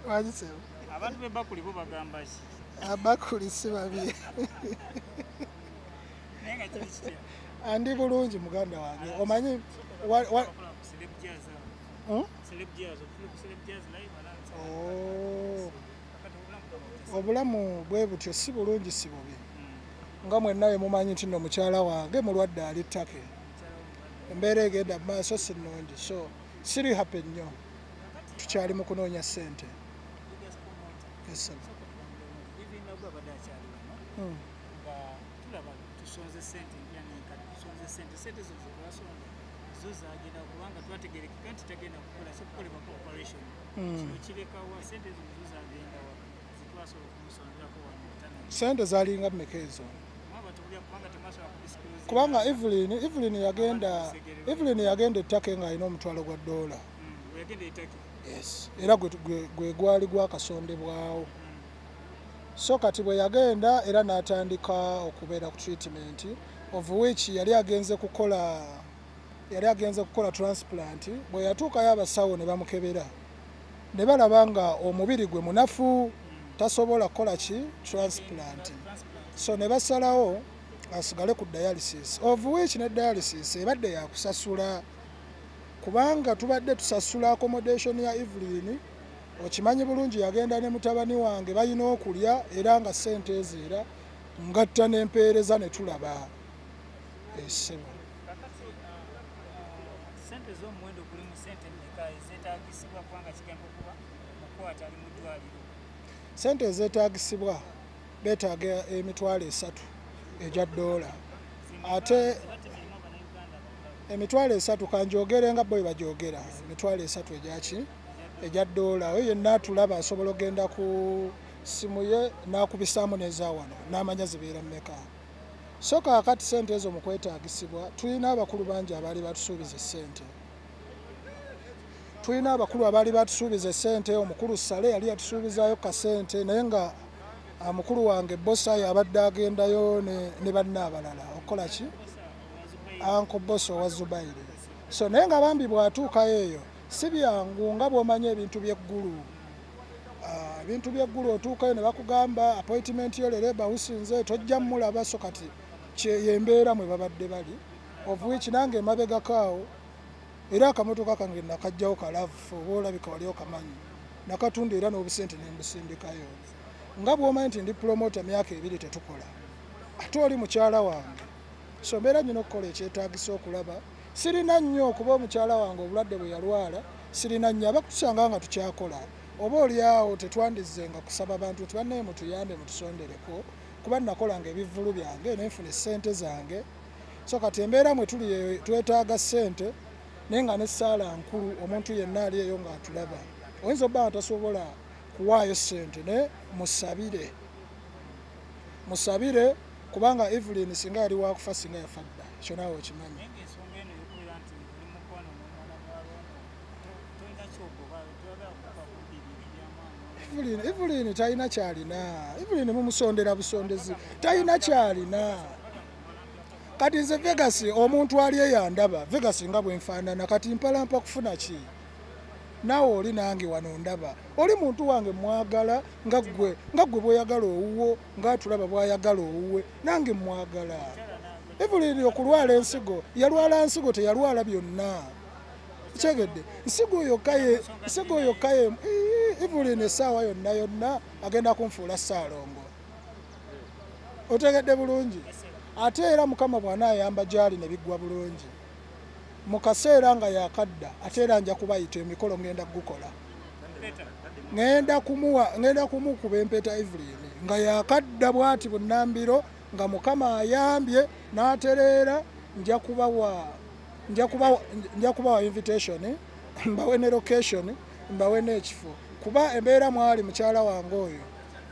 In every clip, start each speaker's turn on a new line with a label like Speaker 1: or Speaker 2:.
Speaker 1: Wanyise.
Speaker 2: Abantu be bakuli bo bagamba ki?
Speaker 1: Abakuli si babi.
Speaker 2: Nenga kiri kitya?
Speaker 1: Andi bulungi muganda wange. Omanyi obulamu bwe butyo si bulungi si bubi. Nga mwennawe mumanyi nti nno mukyala wange mulwadde ali ttake. Embeera egenda maaso si nnungi, so siri happy nnyo. Tukyali mu kunoonya ssente. Sente zalinga mmeka ezo? Kubanga Evelyn yagenda ettaka nga alina omutwalo gwa $. Yes. Era gwe gwali gwakasondebwawo. So kati bwe yagenda era n'atandika okubeera ku treatment of which yali agenze kukola transplant. Bwe yatuukayo abasawo ne bamukebera ne balaba nga omubiri gwe munafu tasobola kukola ki transplant. So ne basalawo asigale ku dialysis of which ne dialysis ebadde yakusasula kubanga tubadde tusasula accommodation ya Evelyn. Okimanyi bulungi yagenda ne mutabani wange balina okulya era nga ssente eziira ngatta n'empeereza ne tulaba essebo.
Speaker 2: Ssente z'omuwendo gulimu ssente mmeka ezeetaagisibwa kubanga kigenda okuba mukwata ali Muddwaliro?
Speaker 1: Ssente ezeetaagisibwa beetaaga emitwalo 3 egya $. Ate emitwalo 3 kanjogere nga bwe bajoogera emitwalo 3 egyaki egya $. Oyo yenna atulaba asobola ogenda ku simu ye n'akubisaamu n'ezawano n'amanya zibeera mmeka. So kaakati ssente ezo mu kwetaagisibwa tulina abakulu bangi abaali batusuubiza ssente. Tulina abakulu abaali batusuubiza ssente. Omukulu Sale yali yatusuubizaayo kasente naye nga mukulu wange Bosayo abadde agendayo ne banna abalala okukola ki Uncle Boss owa Zubairi. So naye nga bambi bw'atuukayo eyo si byangu nga bw'omanya ebintu by'eggulu. Ebintu by'eggulu otuukayo ne bakugamba appointment yo leero bawusinze tojja mulaba. So kati yembeera mwe babadde bali of which nange emabegakaawo era akamotoka kange nakajjawo kalavu oba olabika wali okamanyi nakatunda era n'obusente ne mbusindikayo. Nga bw'omanyi nti ndi promota myaka 2 tetukola ate oli mukyala wange. So mbeera nnyo okukola ekyetaagisa okulaba. Sirina nnyo okuba omukyala wange obulwadde bwe yalwala sirina nnyo abakusanga nga tukyakola oba oli awo tetwandizenga kusaba abantu nti bannaye mutuyambe mutusondereko kuba nakolanga ebivvulu byange nenfuna ssente zange. So kati embeera mwe tuli twetaaga ssente naye nga n'essaala nkulu omuntu yenna ali eyo nga atulaba oyinza obba nga tasobola kuwaayo ssente ne musabire kubanga Evelyn singa yali wakufa singa yafa dda ekyo naawe okimanyi. Evelyn talina kyalina. Evelyn mumusondera busondezi talina kyalina. Kati nze Vegas omuntu ali eyandaba Vegas nga bwe nfaanana kati mpalampa kufuna ki? Naawe oli nange wano ndaba oli muntu wange mwagala nga gwe bw'oyagala owuwo ng'atulaba bw'ayagala owuwe nange mwagala. Evelyn okulwala ensigo yalwala nsigo teyalwala byonna. Kyegedde nsigo yokka ye Evelyn essaawa yonna agenda kunfuula Ssaalongo. Otegedde bulungi? Ate era Mukama bw'anaayamba gy'ali ne biggwa bulungi. Mu kaseera nga yakadda ate era nja kubayita emikolo ngenda kugukola. Ngenda kumukuba empeta Evelyn nga yakadda bw'ati bunnambiro nga Mukama ayambye n'atereera nja kubawa invitation mbawe ne location mbawe n'ekifo kuba embeera mwali mukyala wange oyo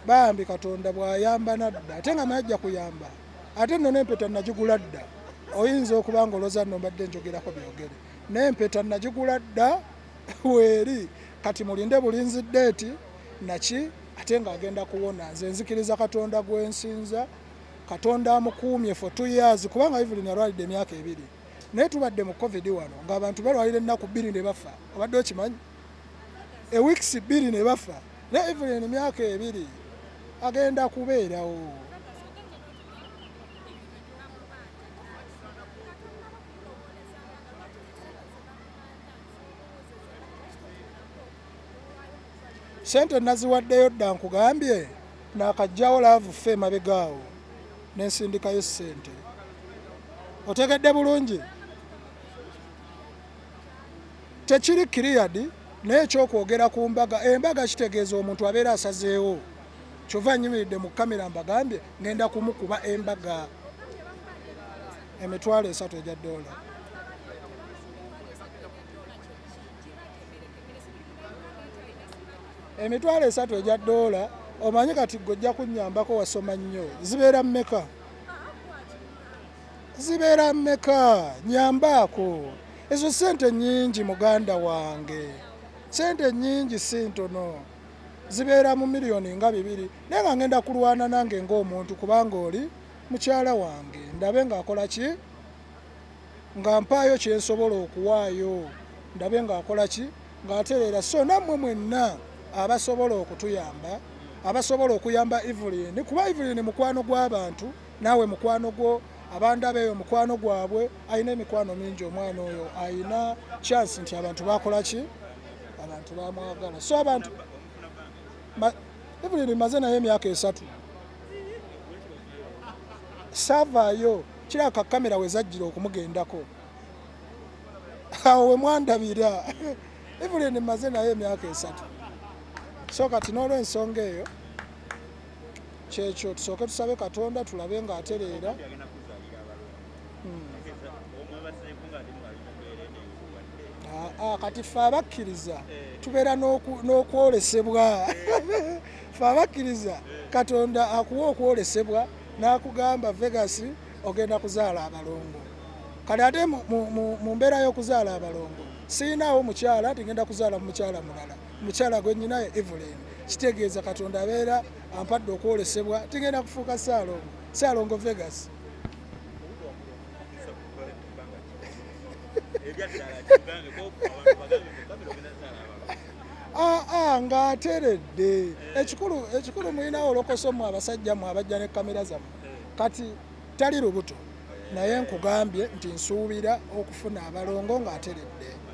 Speaker 1: bambi Katonda bw'ayamba nadda ate nga najja kuyamba ate nno n'empeta nagigula dda. Oyinza okuba ng'olooza nno mbadde njogerako byogere n'empeta nagigula dda weeri kati mulinde bulinzi ddeeti naki ate ng'agenda kuwona. Nze nzikiriza Katonda gwensinza Katonda amukuumye for 2 years kubanga Evelyn alwalidde emyaka 2 naye tubadde mu COVID wano ng'abantu balwalira ennaku 2 ne bafa. Obadde okimanyi? weeks 2 ne bafa ne Evelyn emyaka 2 agenda kubeerawo. Sente naziwaddeyo dda nkugambye nakajjawo laavu ffe emabegaawo n'ensindikayo ssente. Otegedde bulungi? Tekiri cleared naye ekyokwogera ku mbaga, embaga kitegeeza omuntu abeera asazeewo. Kyova nyimiridde mu kamera mbagambye ngenda kumukuba embaga emitwalo 3 egya dola. Emitwalo 3 egya dola omanyi kati gojja kunnyambako wasoma nnyo. Zibeera mmeka? Zibeera mmeka? Nyambaako. Ezo sente nnyingi muganda wange. Sente nnyingi si ntono. Zibeera mu miliyoni nga 2 naye nga ngenda kulwana nange ng'omuntu kubanga oli mukyala wange. Ndabe ng'akola ki? Nga mpaayo kye nsobola okuwaayo. Ndabe ng'akola ki? Ng'atereera. So nammwe mwenna abasobola okutuyamba, abasobola okuyamba Evelyn, kuba Evelyn mukwano gw'abantu, naawe mukwano gwo, abandaba eyo mukwano gwabwe, ayina emikwano mingi omwana oyo, ayina chance nti abantu bakola ki? Abantu bamwagala. So abantu Evelyn maze naye emyaka 3. Saavaayo kiraka kamera we zajjira okumugendako. Awo we mwandabira. Evelyn maze naye emyaka 3. So kati n'olw'ensonga eyo kyekyo tusooke tusabe Katonda tulabe ng'atereera. Kati ffe abakkiriza tubeera n'okwolesebwa. Ffe abakkiriza Katonda akuwa okwolesebwa n'akugamba Vegas ogenda kuzaala abalongo. Kale ate mu mbeera y'okuzaala abalongo siinaawo mukyala nti ngenda kuzaala mu mukyala mulala. Mukyala gwe nnyina ye Evelyn. Kitegeeza Katonda abeera ampadde okwolesebwa tigenda kufuuka Ssaalongo Vegas. Ng'ateredde. Ekikulu mulinawo olokoso mu abasajja mu abajja ne kamera zammwe. Kati tali lubuto naye nkugambye nti nsuubira okufuna abalongo ng'ateredde.